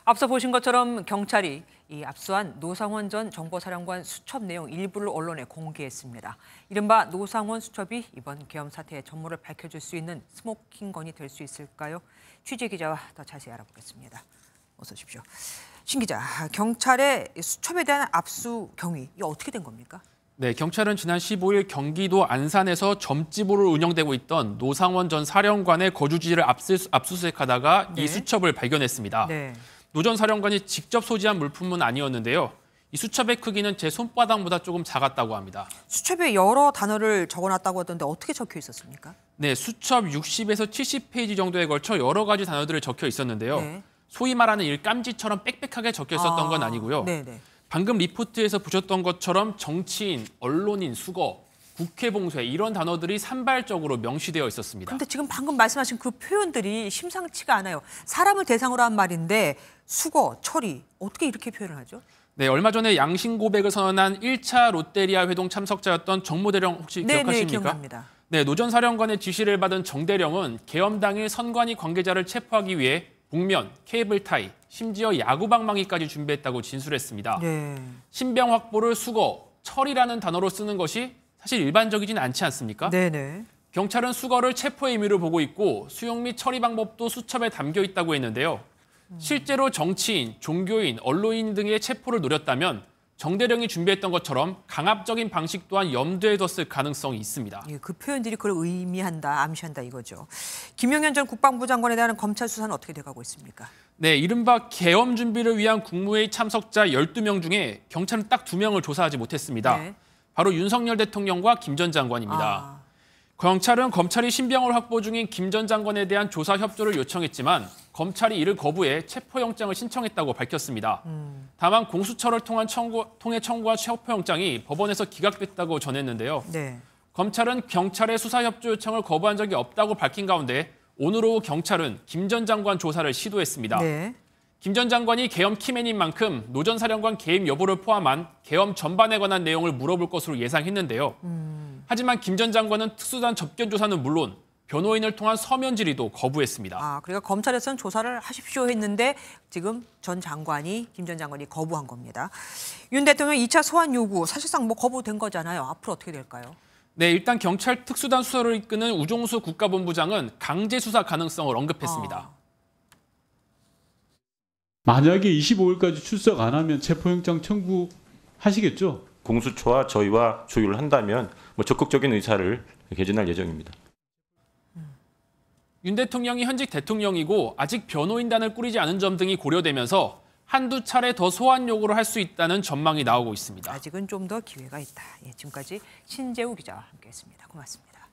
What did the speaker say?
앞서 보신 것처럼 경찰이 이 압수한 노상원 전 정보사령관 수첩 내용 일부를 언론에 공개했습니다. 이른바 노상원 수첩이 이번 계엄 사태의 전모를 밝혀줄 수 있는 스모킹건이 될 수 있을까요? 취재 기자와 더 자세히 알아보겠습니다. 어서 오십시오. 신 기자, 경찰의 수첩에 대한 압수 경위, 이게 어떻게 된 겁니까? 네, 경찰은 지난 15일 경기도 안산에서 점집으로 운영되고 있던 노상원 전 사령관의 거주지를 압수수색하다가 네. 이 수첩을 발견했습니다. 네. 노 전 사령관이 직접 소지한 물품은 아니었는데요. 이 수첩의 크기는 제 손바닥보다 조금 작았다고 합니다. 수첩에 여러 단어를 적어놨다고 하던데 어떻게 적혀 있었습니까? 네, 수첩 60에서 70페이지 정도에 걸쳐 여러 가지 단어들이 적혀 있었는데요. 네. 소위 말하는 일감지처럼 빽빽하게 적혀 있었던 건 아니고요. 네네. 방금 리포트에서 보셨던 것처럼 정치인, 언론인, 수거, 국회 봉쇄 이런 단어들이 산발적으로 명시되어 있었습니다. 근데 지금 방금 말씀하신 그 표현들이 심상치가 않아요. 사람을 대상으로 한 말인데 수거, 처리, 어떻게 이렇게 표현을 하죠? 네, 얼마 전에 양심 고백을 선언한 1차 롯데리아 회동 참석자였던 정모대령 혹시 기억하십니까? 네, 기억납니다. 네, 노 전 사령관의 지시를 받은 정대령은 계엄 당일 선관위 관계자를 체포하기 위해 복면, 케이블 타이, 심지어 야구방망이까지 준비했다고 진술했습니다. 네. 신병 확보를 수거, 처리라는 단어로 쓰는 것이 사실 일반적이진 않지 않습니까? 네네. 경찰은 수거를 체포의 의미로 보고 있고 수용 및 처리 방법도 수첩에 담겨 있다고 했는데요. 실제로 정치인, 종교인, 언론인 등의 체포를 노렸다면 정대령이 준비했던 것처럼 강압적인 방식 또한 염두에 뒀을 가능성이 있습니다. 예, 그 표현들이 그걸 의미한다, 암시한다 이거죠. 김용현 전 국방부 장관에 대한 검찰 수사는 어떻게 돼가고 있습니까? 네, 이른바 계엄 준비를 위한 국무회의 참석자 12명 중에 경찰은 딱 2명을 조사하지 못했습니다. 네. 바로 윤석열 대통령과 김 전 장관입니다. 경찰은 검찰이 신병을 확보 중인 김 전 장관에 대한 조사 협조를 요청했지만 검찰이 이를 거부해 체포영장을 신청했다고 밝혔습니다. 다만 공수처를 통해 청구한 체포영장이 법원에서 기각됐다고 전했는데요. 네. 검찰은 경찰의 수사 협조 요청을 거부한 적이 없다고 밝힌 가운데 오늘 오후 경찰은 김 전 장관 조사를 시도했습니다. 네. 김 전 장관이 계엄 키맨인 만큼 노 전 사령관 개입 여부를 포함한 계엄 전반에 관한 내용을 물어볼 것으로 예상했는데요. 하지만 김 전 장관은 특수단 접견 조사는 물론 변호인을 통한 서면 질의도 거부했습니다. 그러니까 검찰에서는 조사를 하십시오 했는데 지금 김 전 장관이 거부한 겁니다. 윤 대통령 2차 소환 요구 사실상 거부된 거잖아요. 앞으로 어떻게 될까요? 네, 일단 경찰 특수단 수사를 이끄는 우종수 국가본부장은 강제 수사 가능성을 언급했습니다. 만약에 25일까지 출석 안 하면 체포영장 청구하시겠죠? 공수처와 저희와 조율을 한다면 적극적인 의사를 개진할 예정입니다. 윤 대통령이 현직 대통령이고 아직 변호인단을 꾸리지 않은 점 등이 고려되면서 한두 차례 더 소환 요구를 할 수 있다는 전망이 나오고 있습니다. 아직은 좀 더 기회가 있다. 예, 지금까지 신재우 기자와 함께했습니다. 고맙습니다.